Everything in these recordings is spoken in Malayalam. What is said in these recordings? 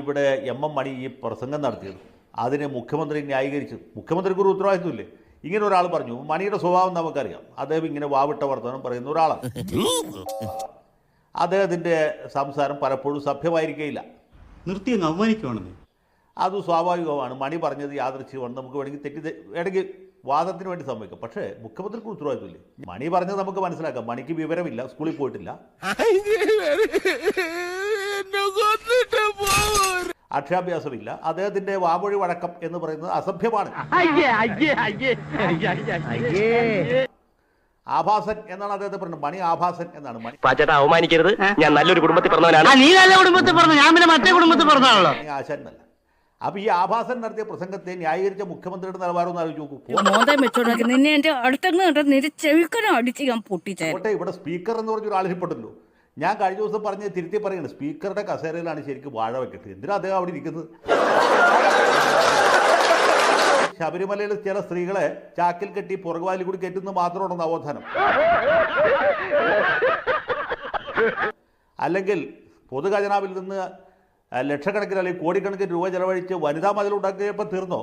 ഇവിടെ എം മണി ഈ പ്രസംഗം നടത്തിയത് അതിനെ മുഖ്യമന്ത്രി ന്യായീകരിച്ചു. മുഖ്യമന്ത്രിക്ക് ഒരു ഉത്തരവാദിത്വമില്ലേ? ഇങ്ങനെ ഒരാൾ പറഞ്ഞു. മണിയുടെ സ്വഭാവം നമുക്കറിയാം. അദ്ദേഹം ഇങ്ങനെ വാവിട്ട വർത്തമാനം പറയുന്ന ഒരാളാണ്. അദ്ദേഹത്തിൻ്റെ സംസാരം പലപ്പോഴും സഭ്യമായിരിക്കില്ല. നിർത്തി അങ്ങ് അവമാനിക്കുവാണെന്ന്. അത് സ്വാഭാവികമാണ്. മണി പറഞ്ഞത് യാദൃച്ഛികമാണ്. നമുക്ക് വേണമെങ്കിൽ വേണമെങ്കിൽ വാദത്തിന് വേണ്ടി സമ്മതിക്കാം. പക്ഷേ മുഖ്യമന്ത്രിക്ക് ഉത്തരവാദിത്വമില്ലേ? മണി പറഞ്ഞത് നമുക്ക് മനസ്സിലാക്കാം. മണിക്ക് വിവരമില്ല, സ്കൂളിൽ പോയിട്ടില്ല, അക്ഷരാഭ്യാസമില്ല. അദ്ദേഹത്തിൻ്റെ വാമൊഴി വഴക്കം എന്ന് പറയുന്നത് അസഭ്യമാണ്. ആഭാസൻ എന്നാണ് അദ്ദേഹത്തെ പറയുന്നത്. മണി ആഭാസൻ എന്നാണ്. മണി അവമാനിക്കരുത്, ഞാൻ നല്ലൊരു കുടുംബത്തിൽ പറഞ്ഞവനാണ്. നീ നല്ല കുടുംബത്തിൽ പറഞ്ഞു, ഞാൻ പിന്നെ മറ്റേ കുടുംബത്തിൽ പറഞ്ഞാണല്ലോ. മണി ആശാൻ എന്നല്ല. അപ്പൊ ഈ ആഭാസൻ നടത്തിയ പ്രസംഗത്തെ ന്യായീകരിച്ച മുഖ്യമന്ത്രിയുടെ നിലവാരം ഒന്ന് ആലോചിച്ച് നോക്കൂ. നിന്നെ എന്റെ അടുത്തങ്ങ് ചെവിക്കനും അടിച്ച് ഞാൻ പൊട്ടിച്ചേ. ഇവിടെ സ്പീക്കർ എന്ന് പറഞ്ഞ ഒരാളിൽപ്പെട്ടല്ലോ. ഞാൻ കഴിഞ്ഞ ദിവസം പറഞ്ഞ് തിരുത്തി പറയുന്നത് സ്പീക്കറുടെ കസേരയിലാണ് ശരിക്കും വാഴ വെക്കട്ടെ. എന്തിനാ അദ്ദേഹം അവിടെ ഇരിക്കുന്നത്? ശബരിമലയിൽ ചില സ്ത്രീകളെ ചാക്കിൽ കെട്ടി പുറകുവാലിൽ കൂടി കയറ്റുന്നത് മാത്രമാണ് നവോത്ഥാനം. അല്ലെങ്കിൽ പൊതുഖജനാവിൽ നിന്ന് ലക്ഷക്കണക്കിന് അല്ലെങ്കിൽ കോടിക്കണക്കിന് രൂപ ചെലവഴിച്ച് വനിതാ മതിൽ ഉണ്ടാക്കിയപ്പോൾ തീർന്നോ?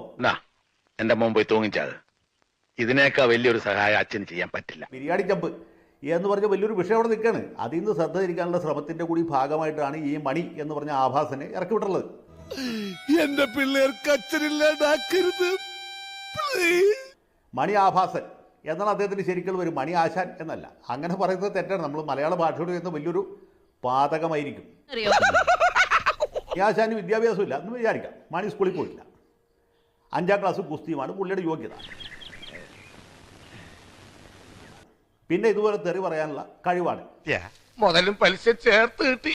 എന്റെ മുമ്പ് പോയി തൂങ്ങിച്ചത്. ഇതിനേക്കാൾ വലിയൊരു സഹായം അച്ഛന് ചെയ്യാൻ പറ്റില്ല. ബിരിയാണി ചമ്പ് എന്ന് പറഞ്ഞ വലിയൊരു വിഷയം അവിടെ നിൽക്കുകയാണ്. അതിൽ നിന്ന് ശ്രദ്ധ തിരിക്കാനുള്ള ശ്രമത്തിന്റെ കൂടി ഭാഗമായിട്ടാണ് ഈ മണി എന്ന് പറഞ്ഞ ആഭാസനെ ഇറക്കി വിട്ടുള്ളത്. എന്റെ പിള്ളേർക്ക് അച്ഛനില്ലാണ്ടാക്കരുത്. മണി ആഭാസൻ എന്നാണ് അദ്ദേഹത്തിന് ശരിക്കും വരും. മണി ആശാൻ എന്നല്ല. അങ്ങനെ പറയുന്നത് തെറ്റാണ്. നമ്മൾ മലയാള ഭാഷയോട് ചെയ്യുന്ന വലിയൊരു പാതകമായിരിക്കും. ഈ ആശാന് വിദ്യാഭ്യാസമില്ല എന്ന് വിചാരിക്കാം. മണി സ്കൂളിൽ പോയില്ല. 5ാം ക്ലാസ് കുസ്തിയുമാണ് പുള്ളിയുടെ യോഗ്യത. പിന്നെ ഇതുപോലെ തെറി പറയാനുള്ള കഴിവാണ്. മുതലും പലിശ ചേർത്ത് കിട്ടി.